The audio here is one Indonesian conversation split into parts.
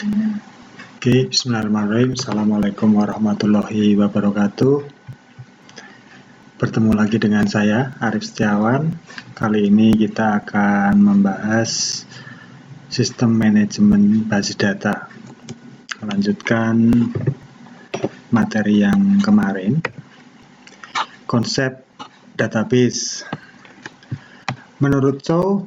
Oke, bismillahirrahmanirrahim. Assalamualaikum warahmatullahi wabarakatuh. Bertemu lagi dengan saya, Arif Setiawan. Kali ini kita akan membahas sistem manajemen basis data. Melanjutkan materi yang kemarin, konsep database. Menurut Chow,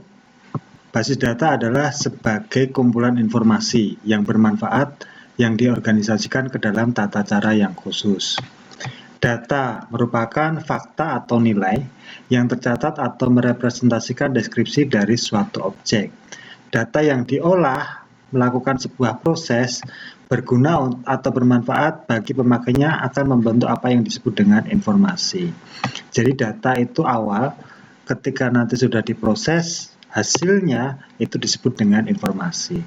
basis data adalah sebagai kumpulan informasi yang bermanfaat yang diorganisasikan ke dalam tata cara yang khusus. Data merupakan fakta atau nilai yang tercatat atau merepresentasikan deskripsi dari suatu objek. Data yang diolah melakukan sebuah proses berguna atau bermanfaat bagi pemakainya akan membentuk apa yang disebut dengan informasi. Jadi data itu awal, ketika nanti sudah diproses, hasilnya itu disebut dengan informasi.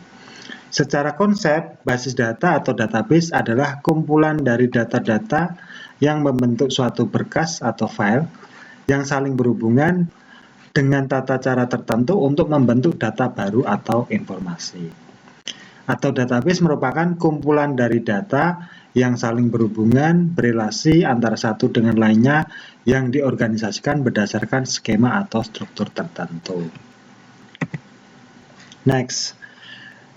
Secara konsep, basis data atau database adalah kumpulan dari data-data yang membentuk suatu berkas atau file yang saling berhubungan dengan tata cara tertentu untuk membentuk data baru atau informasi. Atau database merupakan kumpulan dari data yang saling berhubungan, berelasi antara satu dengan lainnya yang diorganisasikan berdasarkan skema atau struktur tertentu. Next,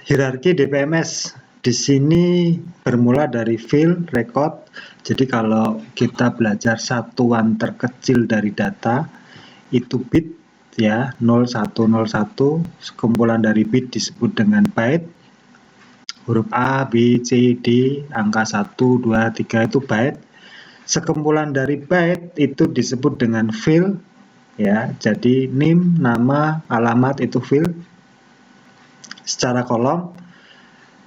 hierarki DBMS. Di sini bermula dari field, record. Jadi kalau kita belajar satuan terkecil dari data, itu bit ya, 0101. Kumpulan dari bit disebut dengan byte. Huruf A, B, C, D, angka 1, 2, 3 itu byte. Sekumpulan dari byte itu disebut dengan field ya. Jadi name, nama, alamat itu field. Secara kolom,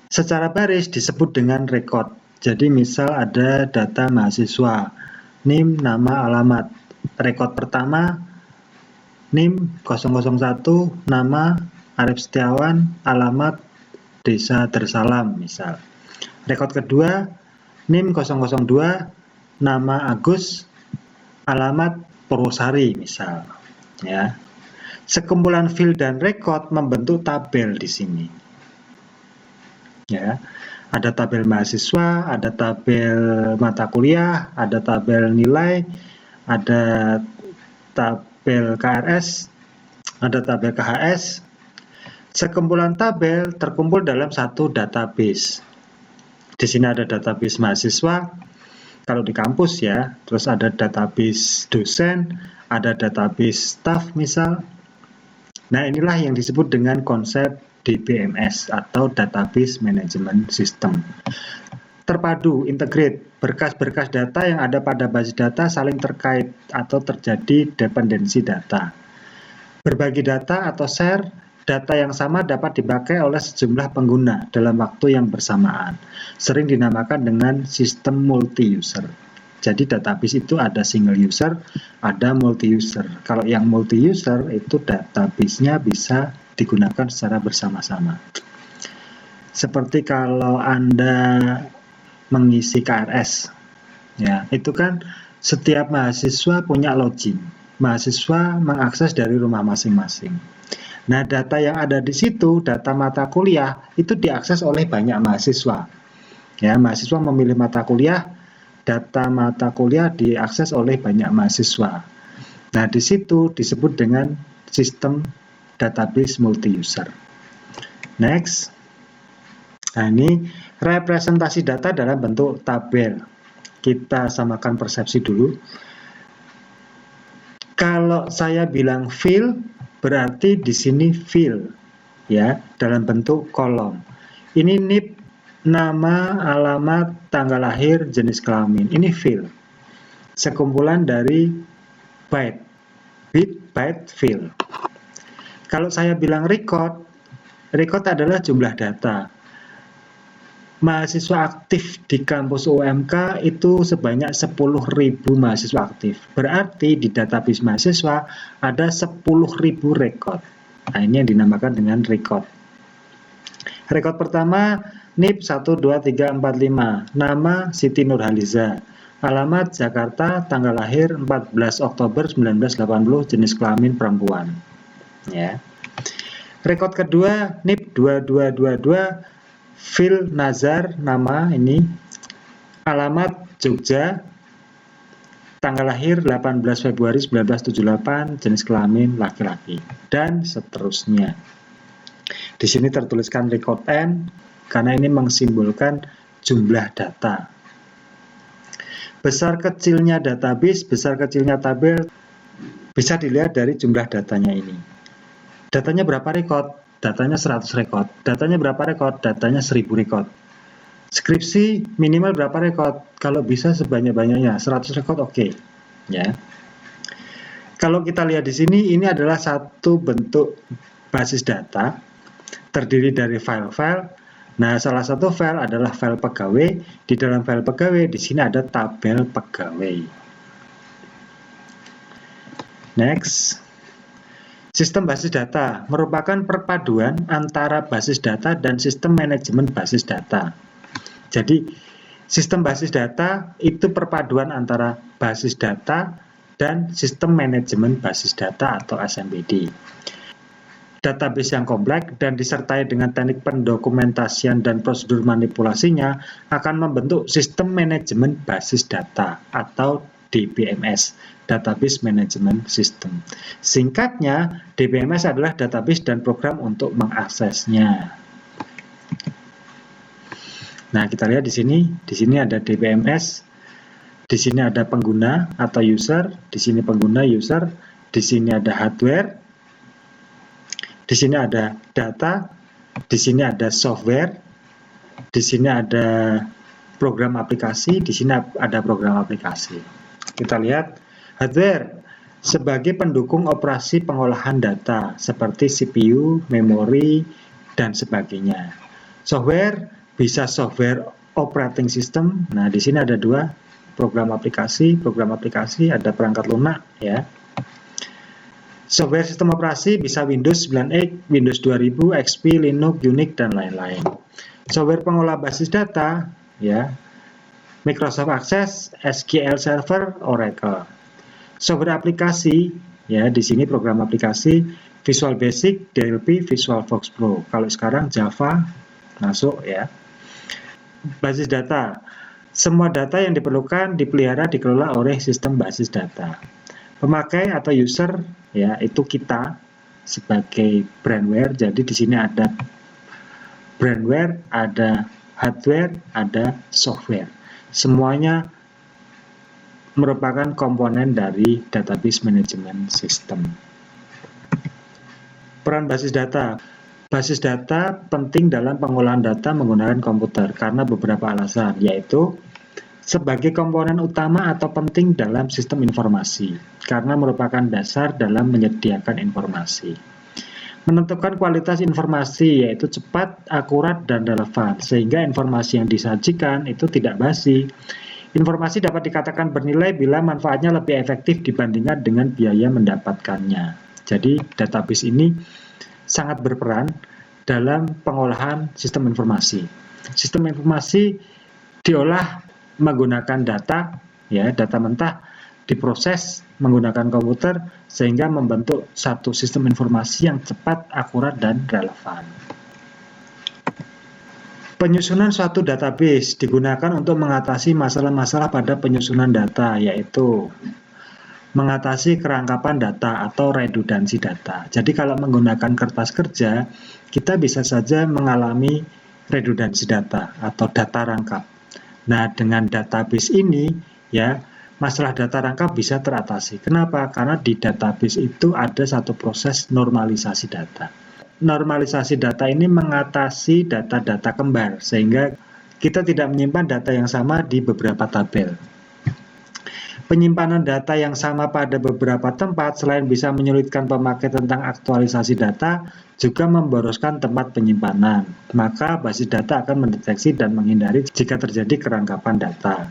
secara baris disebut dengan record. Jadi misal ada data mahasiswa, NIM, nama, alamat. Record pertama, NIM 001, nama Arif Setiawan, alamat Desa Darussalam misal. Record kedua, NIM 002, nama Agus, alamat Purwosari misal. Ya. Sekumpulan field dan record membentuk tabel di sini. Ya, ada tabel mahasiswa, ada tabel mata kuliah, ada tabel nilai, ada tabel KRS, ada tabel KHS. Sekumpulan tabel terkumpul dalam satu database. Di sini ada database mahasiswa, kalau di kampus ya, terus ada database dosen, ada database staff misal. Nah, inilah yang disebut dengan konsep DBMS atau Database Management System. Terpadu, integrate, berkas-berkas data yang ada pada basis data saling terkait atau terjadi dependensi data. Berbagi data atau share, data yang sama dapat dipakai oleh sejumlah pengguna dalam waktu yang bersamaan. Sering dinamakan dengan sistem multi-user. Jadi database itu ada single user, ada multi-user. Kalau yang multi-user itu database-nya bisa digunakan secara bersama-sama. Seperti kalau Anda mengisi KRS, ya itu kan setiap mahasiswa punya login. Mahasiswa mengakses dari rumah masing-masing. Nah, data yang ada di situ, data mata kuliah, itu diakses oleh banyak mahasiswa. Ya, mahasiswa memilih mata kuliah, data mata kuliah diakses oleh banyak mahasiswa. Nah, di situ disebut dengan sistem database multi-user. Next. Nah, ini representasi data dalam bentuk tabel. Kita samakan persepsi dulu. Kalau saya bilang field, berarti di sini field ya, dalam bentuk kolom. Ini NIP, nama, alamat, tanggal lahir, jenis kelamin. Ini field. Sekumpulan dari byte. Bit, byte, field. Kalau saya bilang record adalah jumlah data. Mahasiswa aktif di kampus UMK itu sebanyak 10.000 mahasiswa aktif. Berarti di database mahasiswa ada 10.000 record. Nah, ini yang dinamakan dengan record. Record pertama, NIP 12345, nama Siti Nurhaliza, alamat Jakarta, tanggal lahir 14 Oktober 1980, jenis kelamin perempuan. Ya. Rekod kedua, NIP 2222, Phil Nazar, nama ini, alamat Jogja, tanggal lahir 18 Februari 1978, jenis kelamin laki-laki, dan seterusnya. Di sini tertuliskan record N karena ini mensimbolkan jumlah data. Besar kecilnya database, besar kecilnya tabel bisa dilihat dari jumlah datanya ini. Datanya berapa record? Datanya 100 record. Datanya berapa record? Datanya 1000 record. Skripsi minimal berapa record? Kalau bisa sebanyak-banyaknya, 100 record oke. Ya. Kalau kita lihat di sini, ini adalah satu bentuk basis data terdiri dari file-file. Nah, salah satu file adalah file pegawai. Di dalam file pegawai, di sini ada tabel pegawai. Next. Sistem basis data merupakan perpaduan antara basis data dan sistem manajemen basis data. Jadi, sistem basis data itu perpaduan antara basis data dan sistem manajemen basis data atau SMBD. Database yang kompleks dan disertai dengan teknik pendokumentasian dan prosedur manipulasinya akan membentuk sistem manajemen basis data atau DBMS, Database Management System. Singkatnya, DBMS adalah database dan program untuk mengaksesnya. Nah, kita lihat di sini ada DBMS, di sini ada pengguna atau user, di sini pengguna user, di sini ada hardware, di sini ada data, di sini ada software, di sini ada program aplikasi, di sini ada program aplikasi. Kita lihat hardware sebagai pendukung operasi pengolahan data seperti CPU, memori, dan sebagainya. Software bisa software operating system. Nah, di sini ada dua program aplikasi, ada perangkat lunak ya. Software sistem operasi bisa Windows 9X, Windows 2000, XP, Linux, Unix, dan lain-lain. Software pengolah basis data ya, Microsoft Access, SQL Server, Oracle. Software aplikasi, ya di sini program aplikasi, Visual Basic, DLP, VisualFox Pro. Kalau sekarang Java masuk ya. Basis data, semua data yang diperlukan dipelihara dikelola oleh sistem basis data. Pemakai atau user, ya itu kita sebagai brandware. Jadi di sini ada brandware, ada hardware, ada software. Semuanya merupakan komponen dari database management system. Peran basis data. Basis data penting dalam pengolahan data menggunakan komputer karena beberapa alasan, yaitu sebagai komponen utama atau penting dalam sistem informasi, karena merupakan dasar dalam menyediakan informasi. Menentukan kualitas informasi, yaitu cepat, akurat, dan relevan, sehingga informasi yang disajikan itu tidak basi. Informasi dapat dikatakan bernilai bila manfaatnya lebih efektif dibandingkan dengan biaya mendapatkannya. Jadi, database ini sangat berperan dalam pengolahan sistem informasi. Sistem informasi diolah menggunakan data, ya, data mentah diproses menggunakan komputer sehingga membentuk satu sistem informasi yang cepat, akurat, dan relevan. Penyusunan suatu database digunakan untuk mengatasi masalah-masalah pada penyusunan data, yaitu mengatasi kerangkapan data atau redundansi data. Jadi kalau menggunakan kertas kerja, kita bisa saja mengalami redundansi data atau data rangkap. Nah, dengan database ini, ya, masalah data rangkap bisa teratasi. Kenapa? Karena di database itu ada satu proses normalisasi data. Normalisasi data ini mengatasi data-data kembar, sehingga kita tidak menyimpan data yang sama di beberapa tabel. Penyimpanan data yang sama pada beberapa tempat selain bisa menyulitkan pemakai tentang aktualisasi data, juga memboroskan tempat penyimpanan. Maka basis data akan mendeteksi dan menghindari jika terjadi kerangkapan data.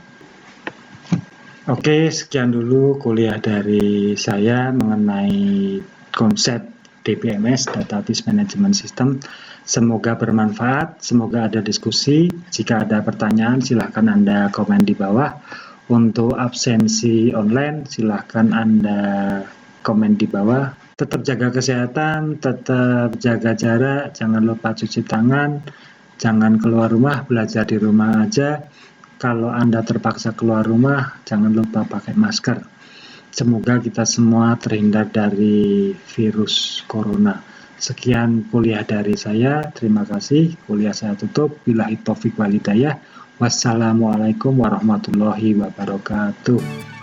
Oke, sekian dulu kuliah dari saya mengenai konsep DBMS, Database Management System. Semoga bermanfaat, semoga ada diskusi. Jika ada pertanyaan, silahkan Anda komen di bawah. Untuk absensi online, silahkan Anda komen di bawah. Tetap jaga kesehatan, tetap jaga jarak, jangan lupa cuci tangan. Jangan keluar rumah, belajar di rumah aja. Kalau Anda terpaksa keluar rumah, jangan lupa pakai masker. Semoga kita semua terhindar dari virus corona. Sekian kuliah dari saya, terima kasih. Kuliah saya tutup. Billahi taufik walhidayah. Wassalamualaikum warahmatullahi wabarakatuh.